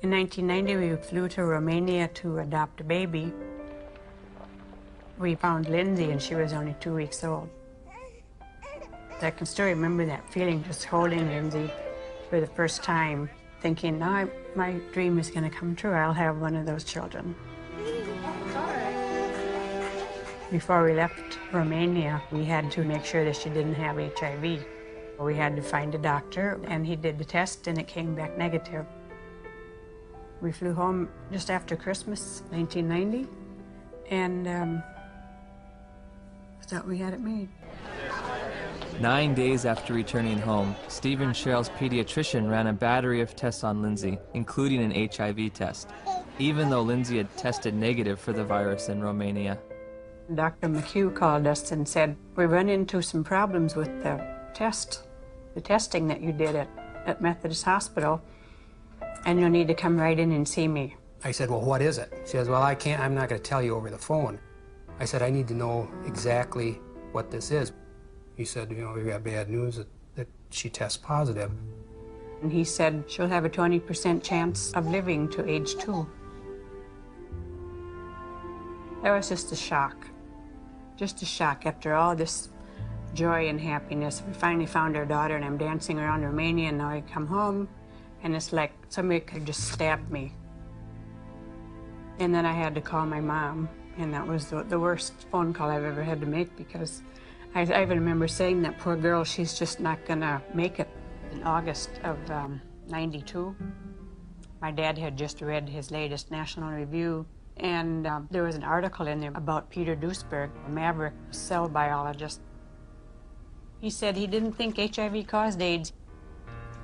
In 1990, we flew to Romania to adopt a baby. We found Lindsey, and she was only 2 weeks old. I can still remember that feeling, just holding Lindsey for the first time, thinking, now my dream is going to come true. I'll have one of those children. Before we left Romania, we had to make sure that she didn't have HIV. We had to find a doctor, and he did the test, and it came back negative. We flew home just after Christmas, 1990, and thought we had it made. 9 days after returning home, Steve and Cheryl's pediatrician ran a battery of tests on Lindsey, including an HIV test, even though Lindsey had tested negative for the virus in Romania. Dr. McHugh called us and said, we run into some problems with the testing that you did at Methodist Hospital, and you'll need to come right in and see me. I said, well, what is it? She says, well, I'm not going to tell you over the phone. I said, I need to know exactly what this is. He said, you know, we got bad news that she tests positive. And he said, she'll have a 20% chance of living to age 2. That was just a shock. Just a shock after all this joy and happiness. We finally found our daughter, and I'm dancing around Romania, and now I come home, and it's like somebody could just stab me. And then I had to call my mom, and that was the worst phone call I've ever had to make, because I even remember saying, that poor girl, she's just not gonna make it. In August of '92, my dad had just read his latest National Review, and there was an article in there about Peter Duesberg, a maverick cell biologist. He said he didn't think HIV caused AIDS.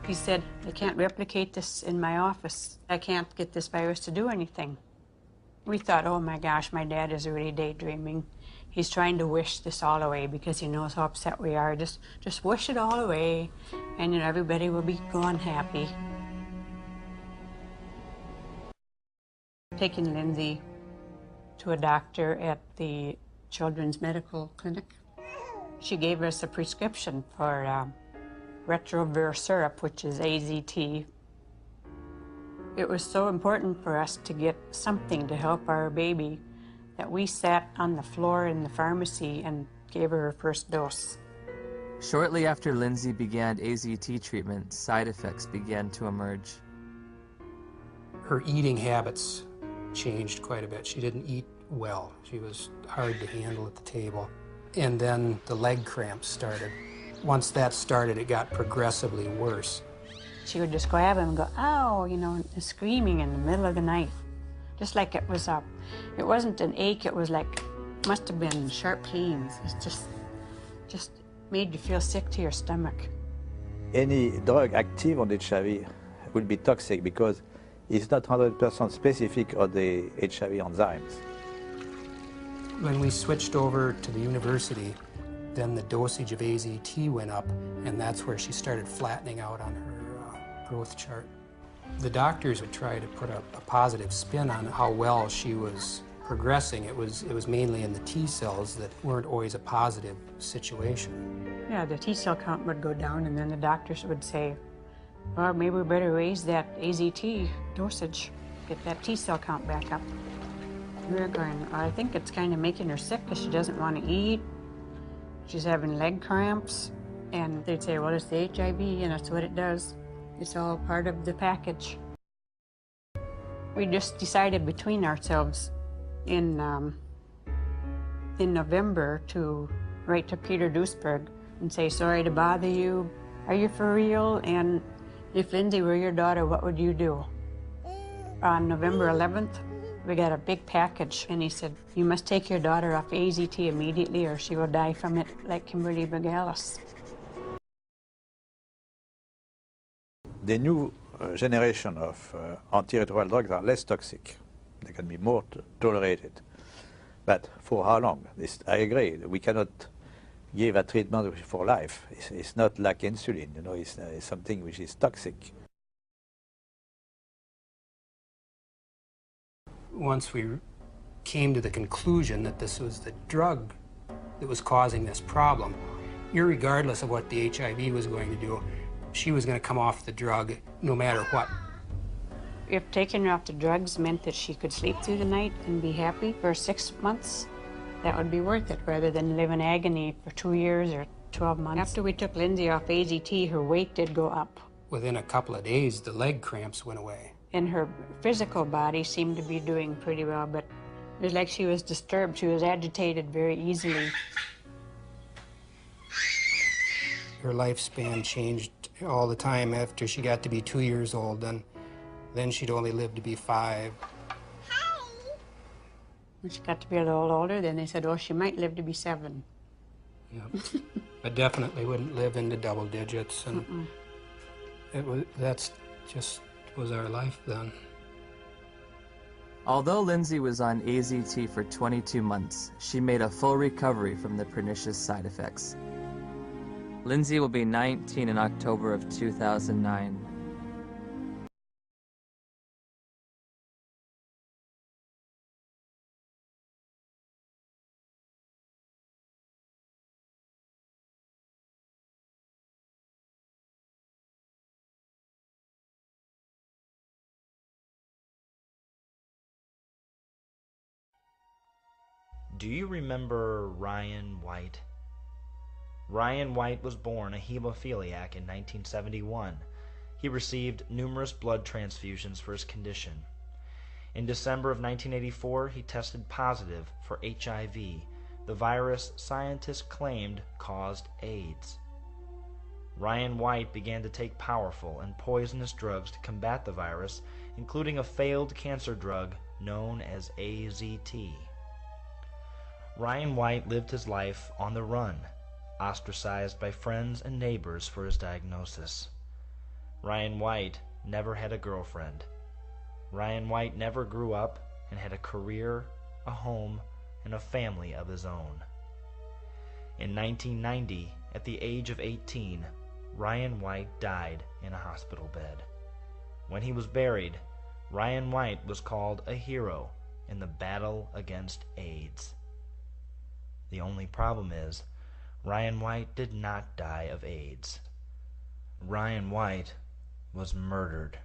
He said, they can't replicate this in my office. I can't get this virus to do anything. We thought, oh my gosh, my dad is really daydreaming. He's trying to wish this all away because he knows how upset we are. Just wish it all away, and you know, everybody will be gone happy. Taking Lindsey to a doctor at the Children's Medical Clinic, she gave us a prescription for retrovirus syrup, which is AZT. It was so important for us to get something to help our baby that we sat on the floor in the pharmacy and gave her first dose. Shortly after Lindsey began AZT treatment, side effects began to emerge. Her eating habits changed quite a bit. She didn't eat well. She was hard to handle at the table. And then the leg cramps started. Once that started, it got progressively worse. She would just grab him and go, ow, you know, and screaming in the middle of the night. Just like it was it wasn't an ache, it was like, must have been sharp pains. It just made you feel sick to your stomach. Any drug active on HIV will be toxic because it's not 100% specific on the HIV enzymes. When we switched over to the university, then the dosage of AZT went up, and that's where she started flattening out on her growth chart. The doctors would try to put a positive spin on how well she was progressing. It was mainly in the T cells that weren't always a positive situation. Yeah, the T cell count would go down, and then the doctors would say, well, maybe we better raise that AZT dosage, get that T cell count back up. We were going, I think it's kind of making her sick because she doesn't want to eat. She's having leg cramps. And they'd say, well, it's the HIV, and that's what it does. It's all part of the package. We just decided between ourselves in November to write to Peter Duesberg and say, sorry to bother you. Are you for real? And if Lindsey were your daughter, what would you do? On November 11th, we got a big package, and he said, you must take your daughter off AZT immediately or she will die from it like Kimberly Bogalis. The new generation of antiretroviral drugs are less toxic. They can be more tolerated. But for how long? I agree. We cannot give a treatment for life. It's not like insulin, you know, it's something which is toxic. Once we came to the conclusion that this was the drug that was causing this problem, irregardless of what the HIV was going to do, she was going to come off the drug no matter what. If taking her off the drugs meant that she could sleep through the night and be happy for 6 months, that would be worth it, rather than live in agony for 2 years or 12 months. After we took Lindsey off AZT, her weight did go up. Within a couple of days, the leg cramps went away. And her physical body seemed to be doing pretty well, but it was like she was disturbed. She was agitated very easily. Her lifespan changed all the time after she got to be 2 years old. Then she'd only live to be 5. When she got to be a little older, then they said, oh, she might live to be 7. Yep. I definitely wouldn't live into double digits, and that's just was our life then. Although Lindsey was on AZT for 22 months, she made a full recovery from the pernicious side effects. Lindsey will be 19 in October of 2009. Do you remember Ryan White? Ryan White was born a hemophiliac in 1971. He received numerous blood transfusions for his condition. In December of 1984, he tested positive for HIV, the virus scientists claimed caused AIDS. Ryan White began to take powerful and poisonous drugs to combat the virus, including a failed cancer drug known as AZT. Ryan White lived his life on the run, ostracized by friends and neighbors for his diagnosis. Ryan White never had a girlfriend. Ryan White never grew up and had a career, a home, and a family of his own. In 1990, at the age of 18, Ryan White died in a hospital bed. When he was buried, Ryan White was called a hero in the battle against AIDS. The only problem is, Ryan White did not die of AIDS. Ryan White was murdered.